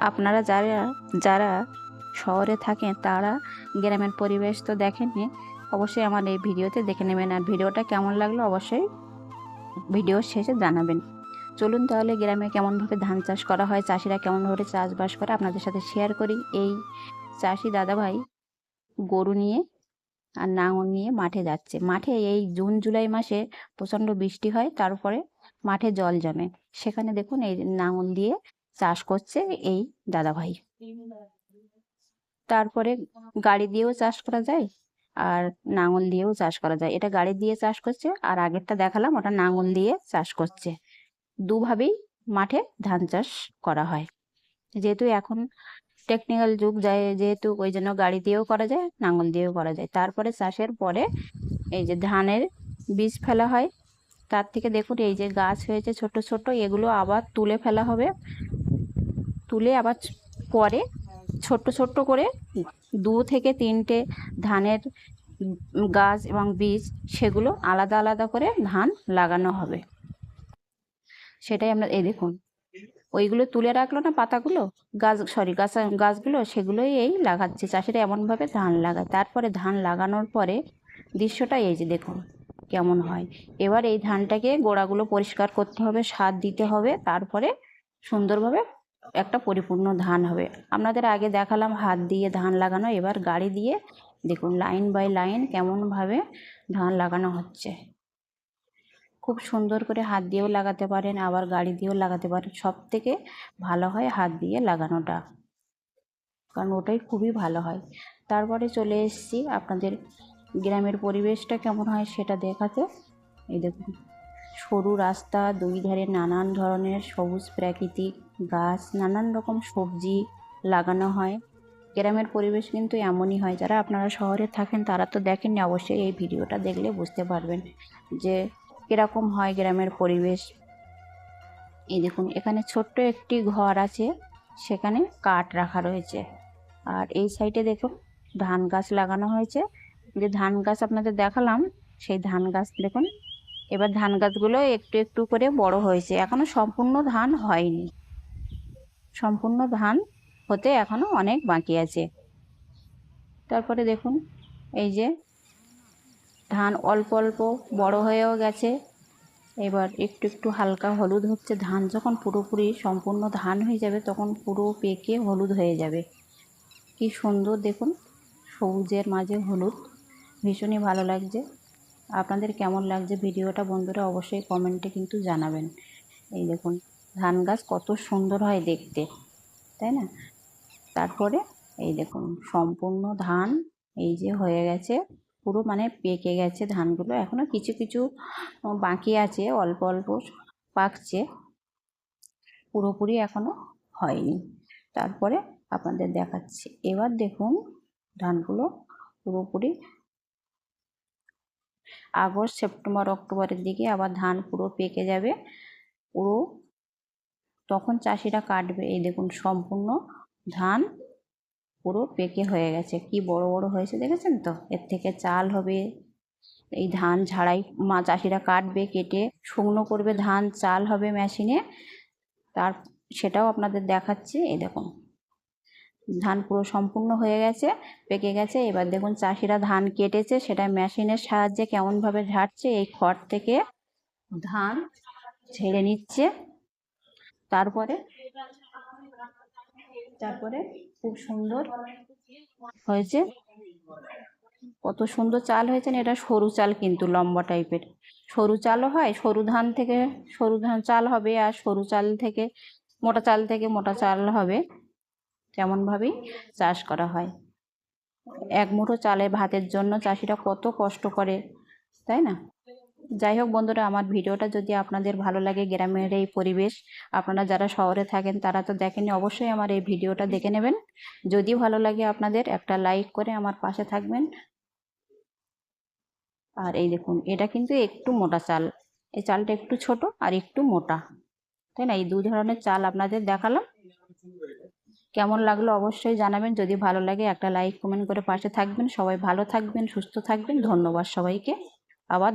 আপনারা যারা যারা শহরে থাকেন তারা গ্রামের পরিবেশ তো দেখেননি, অবশ্যই আমার এই ভিডিওতে দেখে নেবেন। আর ভিডিওটা কেমন লাগলো অবশ্যই ভিডিওর শেষে জানাবেন। চলুন তাহলে গ্রামে কেমনভাবে ধান চাষ করা হয়, চাষিরা কেমনভাবে চাষবাস করে আপনাদের সাথে শেয়ার করি। এই চাষি দাদাভাই গরু নিয়ে আর নাঙল নিয়ে মাঠে যাচ্ছে। মাঠে এই জুন জুলাই মাসে প্রচণ্ড বৃষ্টি হয়, তারপরে মাঠে জল জমে। সেখানে দেখুন এই নাঙল দিয়ে চাষ করছে এই দাদাভাই। তারপরে গাড়ি দিয়েও চাষ করা যায় আর নাঙল দিয়েও চাষ করা যায়। এটা গাড়ি দিয়ে চাষ করছে, আর আগেরটা দেখালাম ওটা নাঙল দিয়ে চাষ করছে। দুভাবেই মাঠে ধান চাষ করা হয়। যেহেতু এখন টেকনিক্যাল যুগ যায়, যেহেতু ওই জন্য গাড়ি দিয়েও করা যায়, নাঙল দিয়েও করা যায়। তারপরে চাষের পরে এই যে ধানের বীজ ফেলা হয়, তার থেকে দেখুন এই যে গাছ হয়েছে ছোট ছোট, এগুলো আবার তুলে ফেলা হবে। তুলে আবার পরে ছোট্ট ছোট্ট করে 2 থেকে 3টে ধানের গাছ এবং বীজ, সেগুলো আলাদা আলাদা করে ধান লাগানো হবে। সেটাই আমরা এই দেখুন ওইগুলো তুলে রাখলো না পাতাগুলো, গাছগুলো, সেগুলোই এই লাগাচ্ছে চাষিরা, এমনভাবে ধান লাগায়। তারপরে ধান লাগানোর পরে দৃশ্যটা এই যে দেখুন কেমন হয়। এবার এই ধানটাকে গোড়াগুলো পরিষ্কার করতে হবে, সার দিতে হবে, তারপরে সুন্দরভাবে একটা পরিপূর্ণ ধান হবে। আপনাদের আগে দেখালাম হাত দিয়ে ধান লাগানো, এবার গাড়ি দিয়ে দেখুন লাইন বাই লাইন কেমনভাবে ধান লাগানো হচ্ছে। খুব সুন্দর করে হাত দিয়েও লাগাতে পারেন, আবার গাড়ি দিয়েও লাগাতে পারেন। সব থেকে ভালো হয় হাত দিয়ে লাগানোটা, কারণ ওটাই খুবই ভালো হয়। তারপরে চলে এসেছি আপনাদের গ্রামের পরিবেশটা কেমন হয় সেটা দেখাতে। এই দেখুন সরু রাস্তা, 2 ধারে নানান ধরনের সবুজ প্রাকৃতিক গাছ, নানান রকম সবজি লাগানো হয়। গ্রামের পরিবেশ কিন্তু এমনই হয়। যারা আপনারা শহরে থাকেন তারা তো দেখেননি, অবশ্যই এই ভিডিওটা দেখলে বুঝতে পারবেন যে কীরকম হয় গ্রামের পরিবেশ। এই দেখুন এখানে ছোট্ট একটি ঘর আছে, সেখানে কাঠ রাখা রয়েছে। আর এই সাইডে দেখুন ধান গাছ লাগানো হয়েছে। যে ধান গাছ আপনাদের দেখালাম, সেই ধান গাছ দেখুন এবার ধান গাছগুলো একটু একটু করে বড় হয়েছে, এখনো সম্পূর্ণ ধান হয়নি, সম্পূর্ণ ধান হতে এখনো অনেক বাকি আছে। তারপরে দেখুন এই যে ধান অল্প অল্প বড় হয়েও গেছে, এবার একটু একটু হালকা হলুদ হচ্ছে। ধান যখন পুরোপুরি সম্পূর্ণ ধান হয়ে যাবে তখন পুরো পেকে হলুদ হয়ে যাবে। কি সুন্দর দেখুন, সবুজের মাঝে হলুদ, ভীষণই ভালো লাগছে। আপনাদের কেমন লাগছে ভিডিওটা বন্ধুরা অবশ্যই কমেন্টে কিন্তু জানাবেন। এই দেখুন ধান গাছ কত সুন্দর হয় দেখতে, তাই না? তারপরে এই দেখুন সম্পূর্ণ ধান এই যে হয়ে গেছে, পুরো মানে পেকে গেছে ধানগুলো। এখনও কিছু কিছু বাকি আছে, অল্প অল্প পাকছে, পুরোপুরি এখনও হয়নি। তারপরে আপনাদের দেখাচ্ছি। এবার দেখুন ধানগুলো পুরোপুরি আগস্ট সেপ্টেম্বর অক্টোবরের দিকে আবার ধান পুরো পেকে যাবে, পুরো তখন চাষিরা কাটবে। এই দেখুন সম্পূর্ণ ধান পুরো পেকে হয়ে গেছে, কি বড় বড় হয়েছে দেখেছেন তো? এর থেকে চাল হবে। এই ধান ঝাড়াই চাষিরা কাটবে, কেটে শুকনো করবে, ধান চাল হবে মেশিনে। তার সেটাও আপনাদের দেখাচ্ছি। এই দেখুন ধান পুরো সম্পূর্ণ হয়ে গেছে, পেকে গেছে। এবার দেখুন চাষিরা ধান কেটেছে, সেটা মেশিনের সাহায্যে কেমনভাবে ঝাড়ছে, এই খড় থেকে ধান ঝেড়ে নিচ্ছে। তারপরে খুব সুন্দর হয়েছে, কত সুন্দর চাল হয়েছে। এটা সরু চাল কিন্তু লম্বা টাইপের সরু চালও হয়, সরু ধান থেকে সরু ধান চাল হবে, আর সরু চাল থেকে মোটা চাল হবে। তেমনভাবেই চাষ করা হয়। এক মুঠো চালে ভাতের জন্য চাষিরা কত কষ্ট করে, তাই না? যাই হোক বন্ধুরা, আমার ভিডিওটা যদি আপনাদের ভালো লাগে, গ্রামের এই পরিবেশ, আপনারা যারা শহরে থাকেন তারা তো দেখেননি, অবশ্যই আমার এই ভিডিওটা দেখে নেবেন। যদি ভালো লাগে আপনাদের একটা লাইক করে আমার পাশে থাকবেন। আর এই দেখুন এটা কিন্তু একটু মোটা চাল, এই চালটা একটু ছোট আর একটু মোটা, তাই না? এই 2 ধরনের চাল আপনাদের দেখালাম। কেমন লাগলো অবশ্যই জানাবেন। যদি ভালো লাগে একটা লাইক কমেন্ট করে পাশে থাকবেন। সবাই ভালো থাকবেন, সুস্থ থাকবেন। ধন্যবাদ সবাইকে। আবার